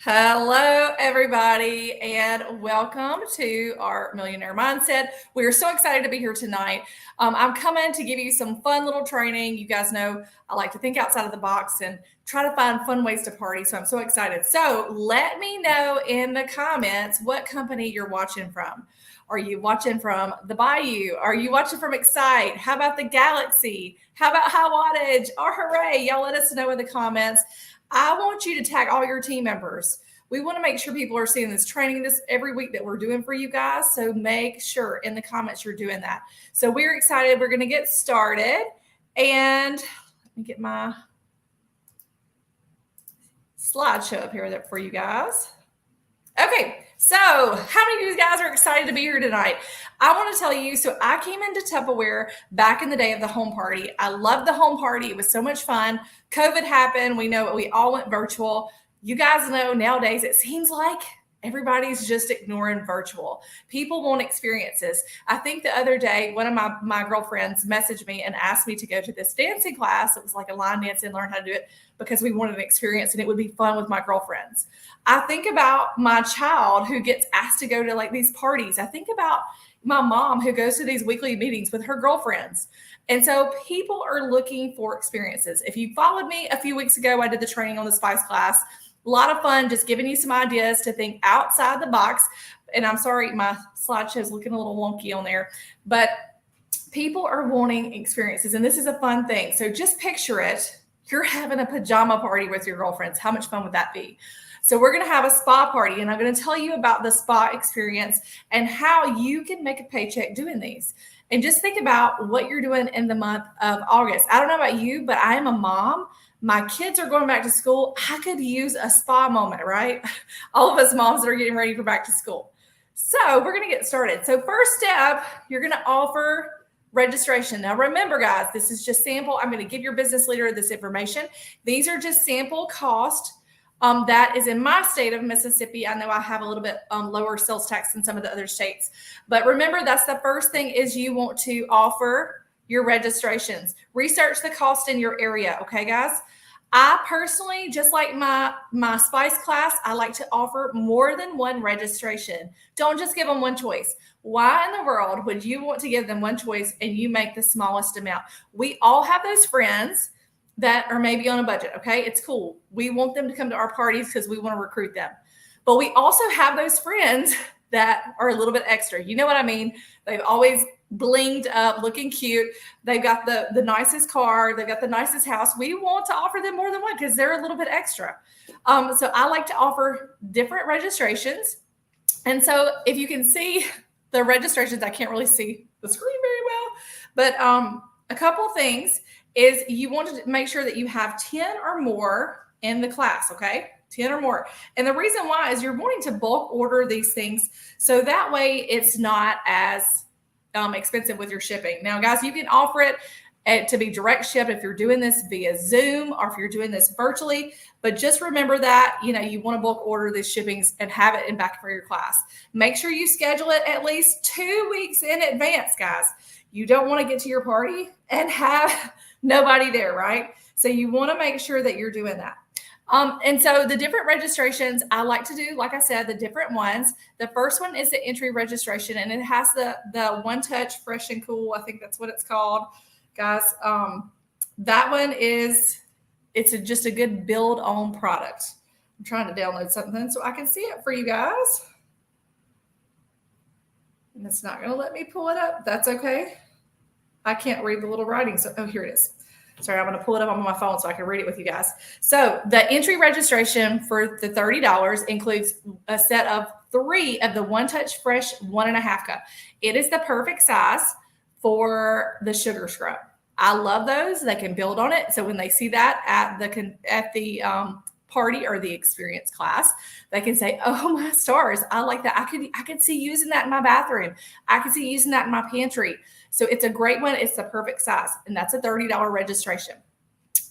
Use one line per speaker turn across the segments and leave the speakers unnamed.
Hello, everybody, and welcome to our Millionaire Mindset. We are so excited to be here tonight. I'm coming to give you some fun little training. You guys know I like to think outside of the box and try to find fun ways to party, so I'm so excited. So let me know in the comments what company you're watching from. Are you watching from the Bayou? Are you watching from Excite? How about the Galaxy? How about High Wattage? Or Hooray? Y'all let us know in the comments. I want you to tag all your team members. We want to make sure people are seeing this training this every week that we're doing for you guys. So make sure in the comments you're doing that. So we're excited. We're going to get started. And let me get my slideshow up here for you guys. Okay, so how many of you guys are excited to be here tonight? I want to tell you, so I came into Tupperware back in the day of the home party. I loved the home party. It was so much fun. COVID happened. We know we all went virtual. You guys know nowadays it seems like everybody's just ignoring virtual. People want experiences. I think the other day, one of my girlfriends messaged me and asked me to go to this dancing class. It was like a line dance and learn how to do it because we wanted an experience and it would be fun with my girlfriends. I think about my child who gets asked to go to like these parties. I think about my mom who goes to these weekly meetings with her girlfriends. And so people are looking for experiences. If you followed me a few weeks ago, I did the training on the Spice class. A lot of fun, just giving you some ideas to think outside the box. And I'm sorry, my slideshow is looking a little wonky on there, but people are wanting experiences. And this is a fun thing. So just picture it. You're having a pajama party with your girlfriends. How much fun would that be? So we're going to have a spa party, and I'm going to tell you about the spa experience and how you can make a paycheck doing these. And just think about what you're doing in the month of August. I don't know about you, but I am a mom. My kids are going back to school. I could use a spa moment, right? All of us moms that are getting ready for back to school. So we're going to get started. So first step, you're going to offer registration. Now remember, guys, this is just sample. I'm going to give your business leader this information. These are just sample cost. That is in my state of Mississippi. I know I have a little bit lower sales tax than some of the other states. But remember, that's the first thing is you want to offer your registrations. Research the cost in your area. Okay, guys? I personally, just like my Spice class, I like to offer more than one registration. Don't just give them one choice. Why in the world would you want to give them one choice and you make the smallest amount? We all have those friends that are maybe on a budget, okay? It's cool. We want them to come to our parties because we want to recruit them. But we also have those friends that are a little bit extra. You know what I mean? They've always blinged up, looking cute. They've got the nicest car. They've got the nicest house. We want to offer them more than one because they're a little bit extra. So I like to offer different registrations. And so if you can see the registrations, I can't really see the screen very well, but a couple things is you want to make sure that you have 10 or more in the class, okay? 10 or more. And the reason why is you're wanting to bulk order these things so that way it's not as expensive with your shipping. Now, guys, you can offer it to be direct shipped if you're doing this via Zoom or if you're doing this virtually. But just remember that, you want to bulk order these shippings and have it in back for your class. Make sure you schedule it at least 2 weeks in advance, guys. You don't want to get to your party and have nobody there, right? So you want to make sure that you're doing that. And so the different registrations, I like to do, like I said, the different ones. The first one is the entry registration, and it has the One Touch Fresh and Cool. I think that's what it's called, guys. That one it's just a good build on product. I'm trying to download something so I can see it for you guys. And it's not going to let me pull it up. That's okay. I can't read the little writing. So, here it is. Sorry, I'm going to pull it up on my phone so I can read it with you guys. So the entry registration for the $30 includes a set of 3 of the One Touch Fresh 1.5 cup. It is the perfect size for the sugar scrub. I love those. They can build on it. So when they see that at the party or the experience class, they can say, "Oh my stars, I like that. I could see using that in my bathroom. I could see using that in my pantry." So it's a great one. It's the perfect size, and that's a $30 registration.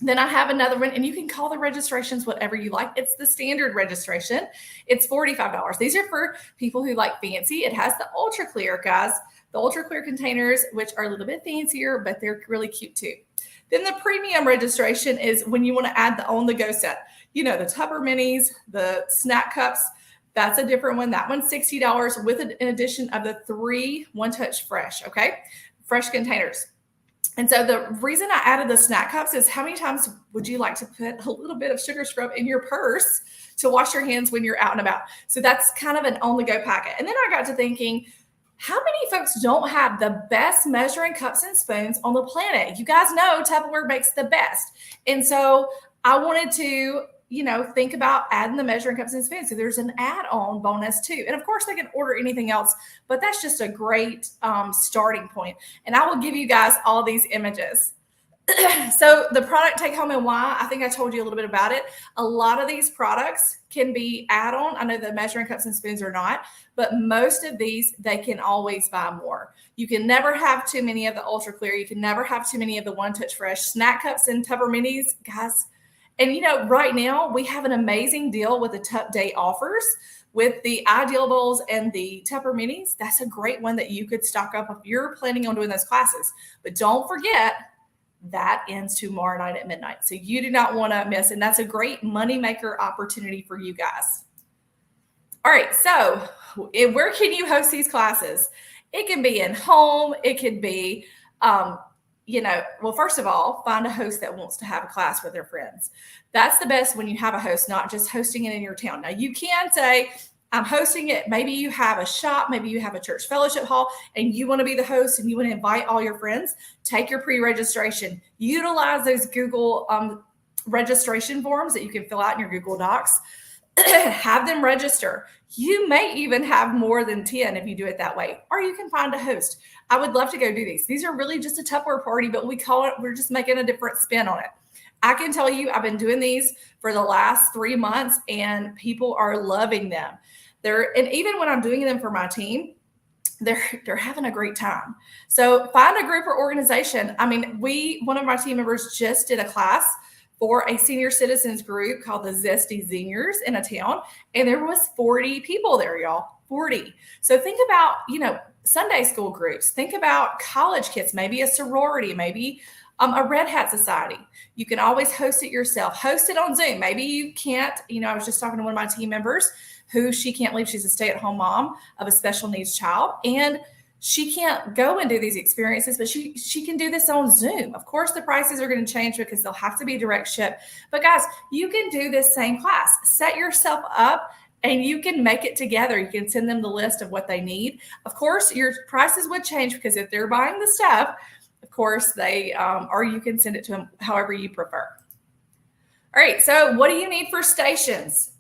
Then I have another one, and you can call the registrations whatever you like. It's the standard registration. It's $45. These are for people who like fancy. It has the ultra clear, guys. The ultra clear containers, which are a little bit fancier, but they're really cute too. Then the premium registration is when you want to add the on-the-go set. the Tupper minis, the snack cups. That's a different one. That one's $60 with an addition of the 3 One Touch Fresh, okay? Fresh containers. And so the reason I added the snack cups is, how many times would you like to put a little bit of sugar scrub in your purse to wash your hands when you're out and about? So that's kind of an on-the-go packet. And then I got to thinking, how many folks don't have the best measuring cups and spoons on the planet? You guys know Tupperware makes the best. And so I wanted to, think about adding the measuring cups and spoons. So there's an add-on bonus too. And of course they can order anything else, but that's just a great starting point. And I will give you guys all these images. So the product take home and why, I think I told you a little bit about it. A lot of these products can be add-on. I know the measuring cups and spoons are not, but most of these, they can always buy more. You can never have too many of the Ultra Clear. You can never have too many of the One Touch Fresh snack cups and Tupper minis, guys. And right now we have an amazing deal with the Tup Day offers with the Ideal Bowls and the Tupper minis. That's a great one that you could stock up if you're planning on doing those classes. But don't forget, that ends tomorrow night at midnight. So you do not want to miss. And that's a great moneymaker opportunity for you guys. All right. So where can you host these classes? It can be in home. It could be, well, first of all, find a host that wants to have a class with their friends. That's the best when you have a host, not just hosting it in your town. Now you can say, I'm hosting it. Maybe you have a shop, maybe you have a church fellowship hall and you want to be the host and you want to invite all your friends. Take your pre-registration. Utilize those Google registration forms that you can fill out in your Google Docs. Have them register. You may even have more than 10 if you do it that way, or you can find a host. I would love to go do these. These are really just a Tupperware party, but we're just making a different spin on it. I can tell you, I've been doing these for the last 3 months and people are loving them. And even when I'm doing them for my team, they're having a great time. So find a group or organization. I mean, one of my team members just did a class for a senior citizens group called the Zesty Zingers in a town. And there was 40 people there, y'all, 40. So think about, Sunday school groups. Think about college kids, maybe a sorority, maybe a Red Hat Society. You can always host it yourself. Host it on Zoom. Maybe you can't, I was just talking to one of my team members who she can't leave. She's a stay-at-home mom of a special needs child. And she can't go and do these experiences, but she can do this on Zoom. Of course, the prices are going to change because they'll have to be direct ship. But guys, you can do this same class. Set yourself up and you can make it together. You can send them the list of what they need. Of course, your prices would change because if they're buying the stuff, of course, or you can send it to them however you prefer. All right, so what do you need for stations?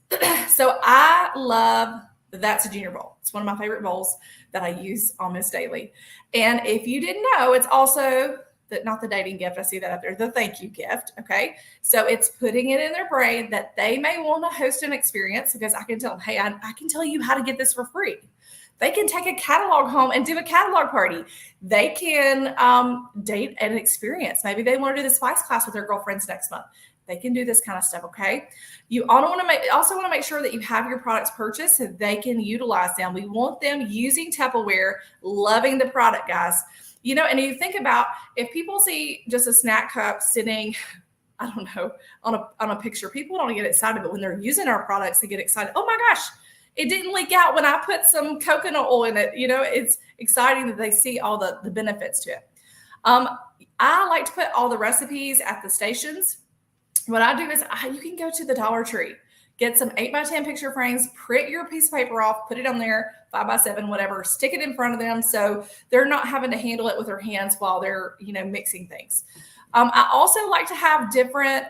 So I love That's a Junior Bowl. It's one of my favorite bowls that I use almost daily. And if you didn't know, it's also not the dating gift. I see that up there, the thank you gift. Okay. So it's putting it in their brain that they may want to host an experience because I can tell them, hey, I can tell you how to get this for free. They can take a catalog home and do a catalog party. They can date an experience. Maybe they want to do the spice class with their girlfriends next month. They can do this kind of stuff, okay? You also want to make sure that you have your products purchased so they can utilize them. We want them using Tupperware, loving the product, guys. And you think about if people see just a snack cup sitting, I don't know, on a picture, people don't get excited, but when they're using our products, they get excited. Oh my gosh, it didn't leak out when I put some coconut oil in it. It's exciting that they see all the benefits to it. I like to put all the recipes at the stations. What I do is you can go to the Dollar Tree, get some 8x10 picture frames, print your piece of paper off, put it on there, 5x7, whatever, stick it in front of them so they're not having to handle it with their hands while they're, mixing things. I also like to have different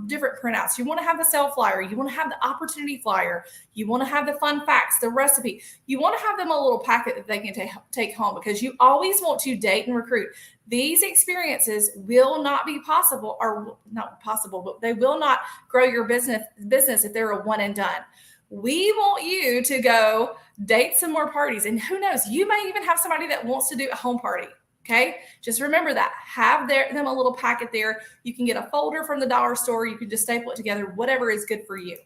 different printouts. You want to have the sale flyer. You want to have the opportunity flyer. You want to have the fun facts, the recipe. You want to have them a little packet that they can take home because you always want to date and recruit. These experiences will not be possible, or not possible, but they will not grow your business if they're a one and done. We want you to go date some more parties. And who knows, you may even have somebody that wants to do a home party. Okay, just remember that. Have them a little packet there. You can get a folder from the dollar store. You can just staple it together, whatever is good for you.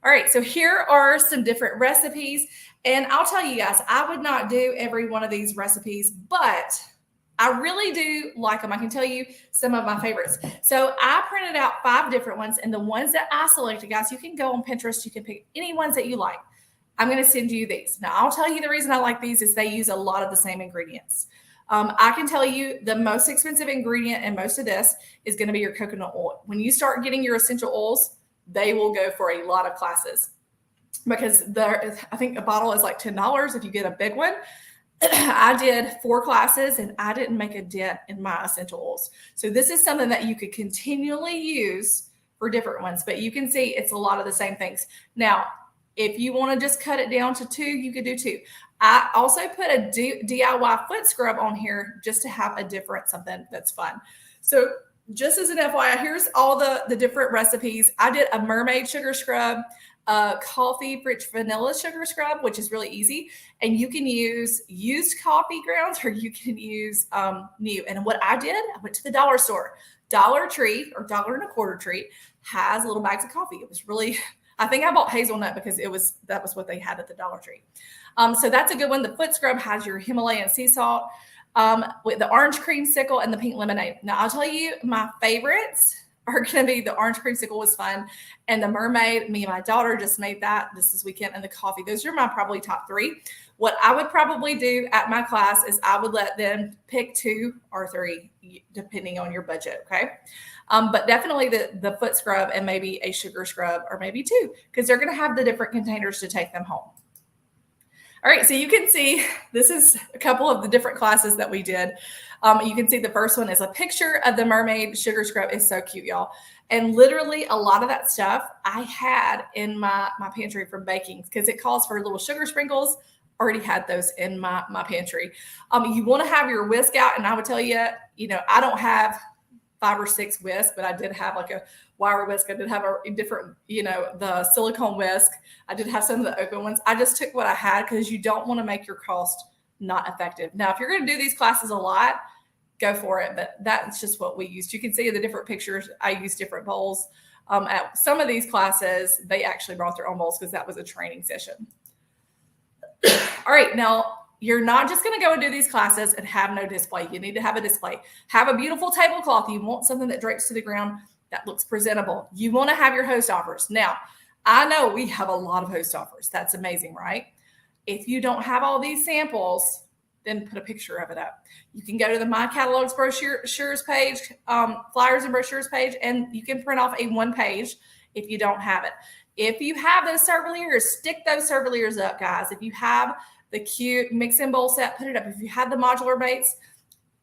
All right, so here are some different recipes. And I'll tell you guys, I would not do every one of these recipes, but I really do like them. I can tell you some of my favorites. So I printed out 5 different ones, and the ones that I selected, guys, you can go on Pinterest. You can pick any ones that you like. I'm going to send you these. Now, I'll tell you the reason I like these is they use a lot of the same ingredients. I can tell you the most expensive ingredient in most of this is going to be your coconut oil. When you start getting your essential oils, they will go for a lot of classes because I think a bottle is like $10 if you get a big one. I did 4 classes and I didn't make a dent in my essential oils. So this is something that you could continually use for different ones, but you can see it's a lot of the same things. Now, if you want to just cut it down to 2, you could do 2. I also put a DIY foot scrub on here just to have a different something that's fun. So just as an FYI, here's all the different recipes. I did a mermaid sugar scrub, coffee rich vanilla sugar scrub, which is really easy. And you can use used coffee grounds or you can use new. And what I did, I went to the dollar store. Dollar Tree or $1.25 Tree has little bags of coffee. It was really, I think I bought hazelnut because that was what they had at the Dollar Tree. So that's a good one. The foot scrub has your Himalayan sea salt with the orange creamsicle and the pink lemonade. Now I'll tell you my favorites are going to be the orange creamsicle was fun. And the mermaid, me and my daughter just made that this weekend, and the coffee. Those are my probably top 3. What I would probably do at my class is I would let them pick 2 or 3, depending on your budget. Okay. But definitely the foot scrub and maybe a sugar scrub or maybe 2, because they're going to have the different containers to take them home. All right, so you can see this is a couple of the different classes that we did. You can see the first one is a picture of the mermaid sugar scrub. It's so cute, y'all. And literally a lot of that stuff I had in my pantry from baking because it calls for little sugar sprinkles. Already had those in my pantry. You want to have your whisk out, and I would tell you, I don't have 5 or 6 whisks, but I did have like a wire whisk. I did have a different, the silicone whisk. I did have some of the open ones. I just took what I had because you don't want to make your cost not effective. Now, if you're going to do these classes a lot, go for it. But that's just what we used. You can see in the different pictures, I used different bowls. At some of these classes, they actually brought their own bowls because that was a training session. All right, now you're not just going to go and do these classes and have no display. You need to have a display. Have a beautiful tablecloth. You want something that drapes to the ground that looks presentable. You want to have your host offers. Now, I know we have a lot of host offers. That's amazing, right? If you don't have all these samples, then put a picture of it up. You can go to the My Catalogs brochures page, flyers and brochures page, and you can print off a 1 page if you don't have it. If you have those servaliers, stick those servaliers up, guys. If you have the cute mix and bowl set, put it up. If you have the modular baits,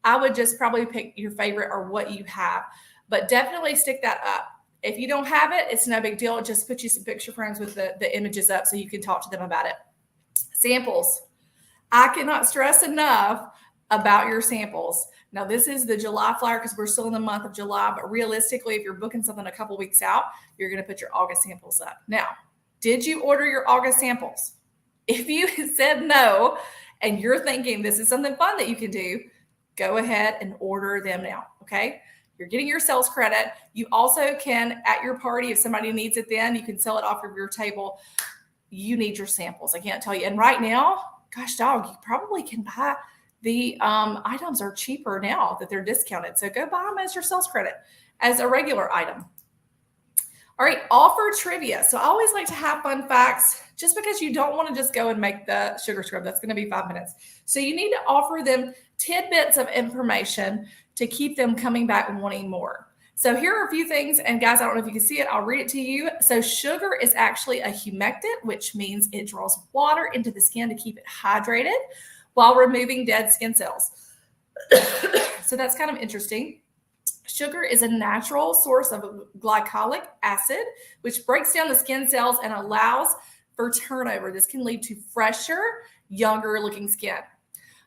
I would just probably pick your favorite or what you have, but definitely stick that up. If you don't have it, it's no big deal. Just put you some picture frames with the images up so you can talk to them about it. Samples. I cannot stress enough about your samples. Now, this is the July flyer because we're still in the month of July, but realistically, if you're booking something a couple weeks out, you're going to put your August samples up. Now, did you order your August samples? If you said no, and you're thinking this is something fun that you can do, go ahead and order them now, okay? You're getting your sales credit. You also can, at your party, if somebody needs it then, you can sell it off of your table. You need your samples. I can't tell you. And right now, gosh, dog, you probably can buy the items are cheaper now that they're discounted. So go buy them as your sales credit as a regular item. All right, offer trivia. So I always like to have fun facts just because you don't want to just go and make the sugar scrub. That's going to be 5 minutes. So you need to offer them tidbits of information to keep them coming back and wanting more. So here are a few things. And guys, I don't know if you can see it. I'll read it to you. So sugar is actually a humectant, which means it draws water into the skin to keep it hydrated while removing dead skin cells. So that's kind of interesting. Sugar is a natural source of glycolic acid, which breaks down the skin cells and allows for turnover. This can lead to fresher, younger looking skin.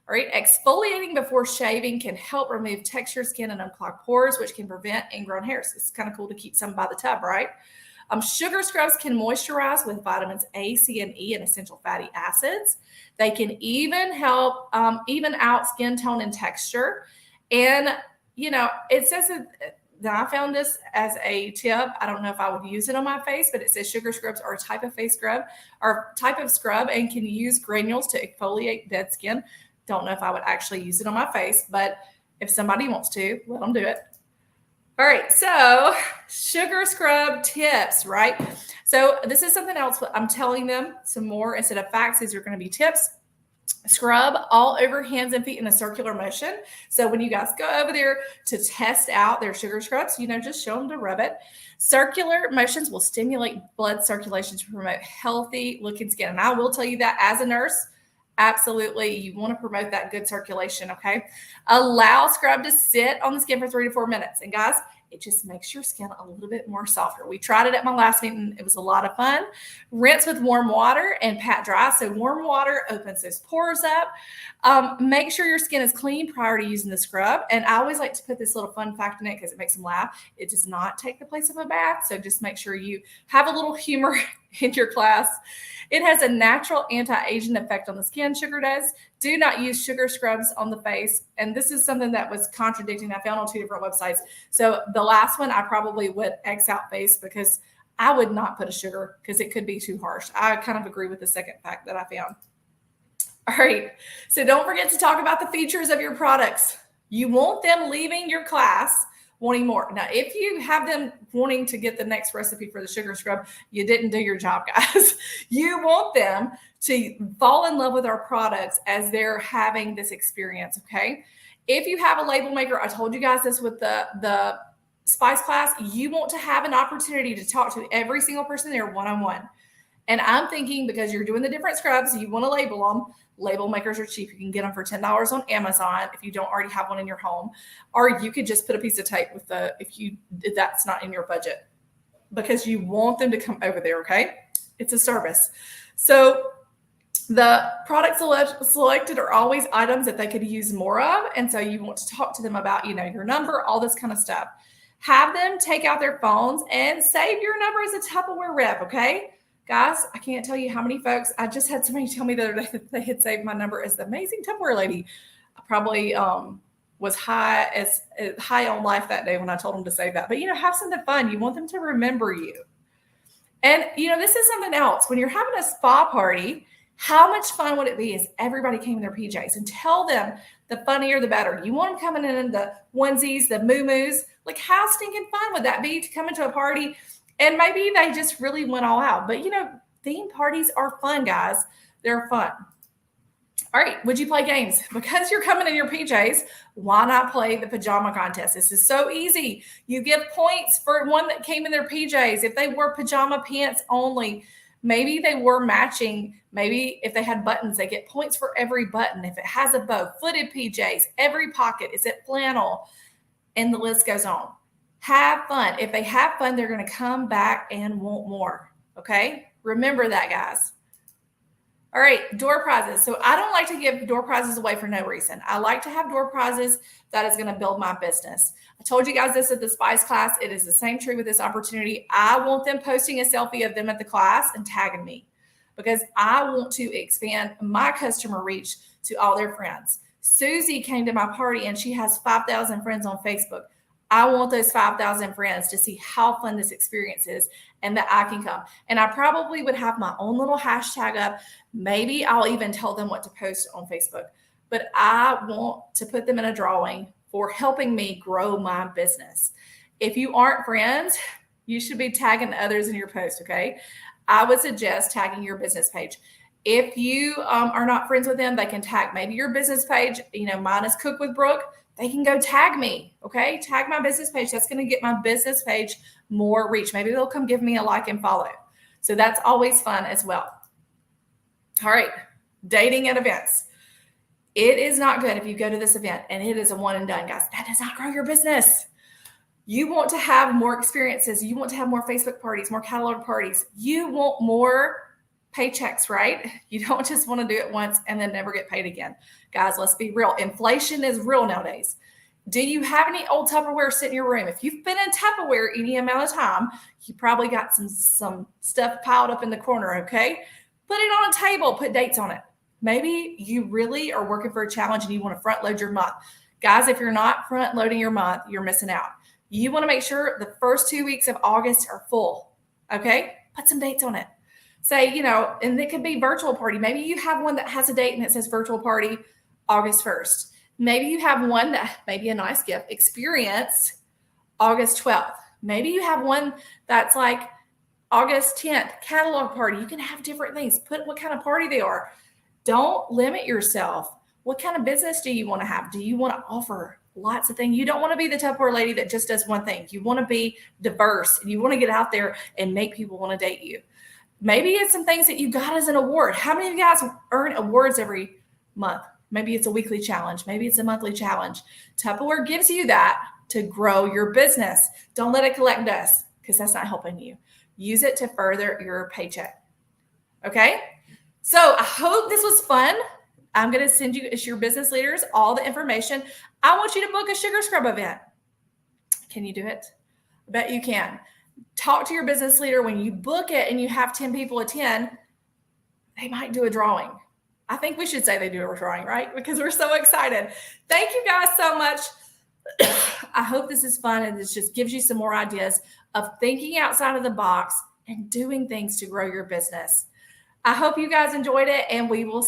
All right, exfoliating before shaving can help remove textured skin and unclog pores, which can prevent ingrown hairs. It's kind of cool to keep some by the tub, right? Sugar scrubs can moisturize with vitamins A, C, and E and essential fatty acids. They can even help even out skin tone and texture. And, it says that I found this as a tip. I don't know if I would use it on my face, but it says sugar scrubs are a type of face scrub or type of scrub and can use granules to exfoliate dead skin. Don't know if I would actually use it on my face, but If somebody wants to, let them do it. All right, so sugar scrub tips, right? So this is something else. I'm telling them some more instead of facts. These are going to be tips. Scrub all over hands and feet in a circular motion. So when you guys go over there to test out their sugar scrubs, just show them to rub it. Circular motions will stimulate blood circulation to promote healthy looking skin. And I will tell you that as a nurse, absolutely, you want to promote that good circulation, okay? Allow scrub to sit on the skin for 3 to 4 minutes. And guys, it just makes your skin a little bit more softer. We tried it at my last meeting. It was a lot of fun. Rinse with warm water and pat dry. So warm water opens those pores up. Make sure your skin is clean prior to using the scrub. And I always like to put this little fun fact in it because it makes them laugh. It does not take the place of a bath. So just make sure you have a little humor in your class. It has a natural anti-aging effect on the skin, sugar does. Do not use sugar scrubs on the face. And this is something that was contradicting. I found on 2 different websites. So the last one, I probably would X out face because I would not put a sugar because it could be too harsh. I kind of agree with the second fact that I found. All right. So don't forget to talk about the features of your products. You want them leaving your class wanting more. Now, if you have them wanting to get the next recipe for the sugar scrub, you didn't do your job, guys. You want them to fall in love with our products as they're having this experience, okay? If you have a label maker, I told you guys this with the spice class, you want to have an opportunity to talk to every single person there one-on-one. And I'm thinking because you're doing the different scrubs, you want to label them. Label makers are cheap. You can get them for $10 on Amazon if you don't already have one in your home. Or you could just put a piece of tape with if that's not in your budget because you want them to come over there, okay? It's a service. So the products selected are always items that they could use more of. And so you want to talk to them about, your number, all this kind of stuff. Have them take out their phones and save your number as a Tupperware rep, okay? Guys, I can't tell you how many folks, I just had somebody tell me the other day that they had saved my number as the amazing Tupperware lady. I probably was high on life that day when I told them to save that. But, have something fun. You want them to remember you. And, this is something else. When you're having a spa party, how much fun would it be if everybody came in their PJs? And tell them the funnier the better. You want them coming in the onesies, the moo-moos. Like, how stinking fun would that be to come into a party? And maybe they just really went all out. But, theme parties are fun, guys. They're fun. All right. Would you play games? Because you're coming in your PJs, why not play the pajama contest? This is so easy. You give points for one that came in their PJs. If they wore pajama pants only, maybe they were matching. Maybe if they had buttons, they get points for every button. If it has a bow, footed PJs, every pocket, is it flannel? And the list goes on. Have fun. If they have fun, they're going to come back and want more. Okay? Remember that, guys. All right, door prizes. So I don't like to give door prizes away for no reason. I like to have door prizes that is going to build my business. I told you guys this at the Spice class. It is the same true with this opportunity. I want them posting a selfie of them at the class and tagging me because I want to expand my customer reach to all their friends. Susie came to my party and she has 5,000 friends on Facebook. I want those 5,000 friends to see how fun this experience is and that I can come. And I probably would have my own little hashtag up. Maybe I'll even tell them what to post on Facebook. But I want to put them in a drawing for helping me grow my business. If you aren't friends, you should be tagging others in your post, okay? I would suggest tagging your business page. If you are not friends with them, they can tag maybe your business page. Mine is Cook with Brooke. They can go tag me, okay? Tag my business page. That's going to get my business page more reach. Maybe they'll come give me a like and follow. So that's always fun as well. All right, dating at events. It is not good if you go to this event and it is a one and done, guys. That does not grow your business. You want to have more experiences. You want to have more Facebook parties, more catalog parties. You want more paychecks, right? You don't just want to do it once and then never get paid again. Guys, let's be real. Inflation is real nowadays. Do you have any old Tupperware sitting in your room? If you've been in Tupperware any amount of time, you probably got some stuff piled up in the corner, okay? Put it on a table, put dates on it. Maybe you really are working for a challenge and you want to front load your month. Guys, if you're not front loading your month, you're missing out. You want to make sure the first 2 weeks of August are full, okay? Put some dates on it. Say, and it could be virtual party. Maybe you have one that has a date and it says virtual party August 1st. Maybe you have one that may be a nice gift. Experience August 12th. Maybe you have one that's like August 10th, catalog party. You can have different things. Put what kind of party they are. Don't limit yourself. What kind of business do you want to have? Do you want to offer lots of things? You don't want to be the Tupperware lady that just does one thing. You want to be diverse, and you want to get out there and make people want to date you. Maybe it's some things that you got as an award. How many of you guys earn awards every month? Maybe it's a weekly challenge. Maybe it's a monthly challenge. Tupperware gives you that to grow your business. Don't let it collect dust, because that's not helping you. Use it to further your paycheck. Okay? So I hope this was fun. I'm going to send you, as your business leaders, all the information. I want you to book a sugar scrub event. Can you do it? I bet you can. Talk to your business leader. When you book it and you have 10 people attend, they might do a drawing. I think we should say they do a drawing, right? Because we're so excited. Thank you guys so much. I hope this is fun, and this just gives you some more ideas of thinking outside of the box and doing things to grow your business. I hope you guys enjoyed it, and we will